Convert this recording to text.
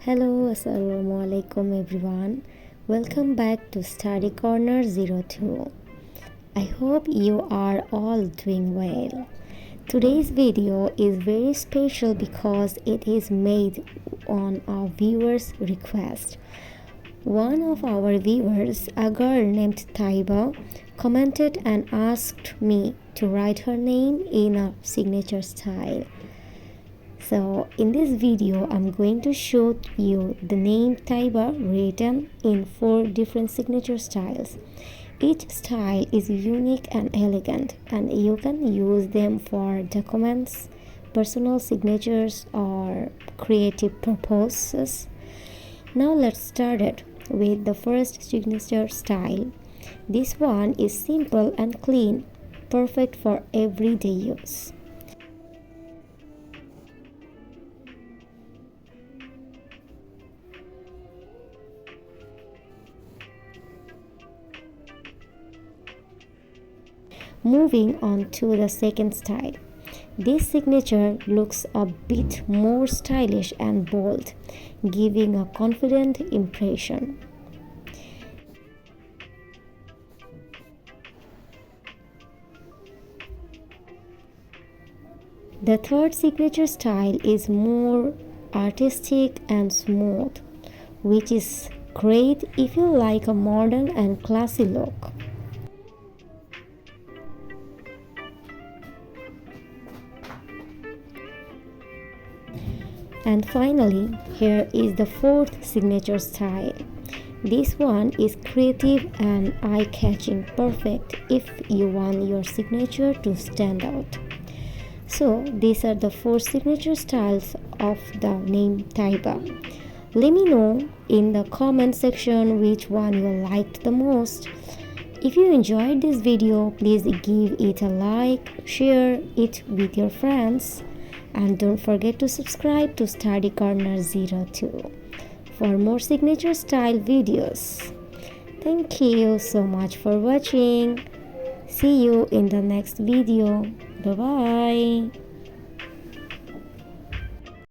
Hello, assalamu alaikum everyone. Welcome back to Study Corner 02. I hope you are all doing well. Today's video is very special because it is made on our viewers' request. One of our viewers, a girl named Taiba, commented and asked me to write her name in a signature style. So in this video I'm going to show you the name Taiba written in 4 different signature styles. Each style is unique and elegant and you can use them for documents, personal signatures or creative purposes. Now let's start it with the first signature style. This one is simple and clean, perfect for everyday use. Moving on to the second style. This signature looks a bit more stylish and bold, giving a confident impression. The third signature style is more artistic and smooth, which is great if you like a modern and classy look. And finally, here is the fourth signature style. This one is creative and eye-catching, perfect if you want your signature to stand out. So these are the 4 signature styles of the name Taiba. Let me know in the comment section which one you liked the most. If you enjoyed this video, please give it a like, share it with your friends. And don't forget to subscribe to Study Corner 02 for more signature style videos. Thank you so much for watching. See you in the next video. Bye bye.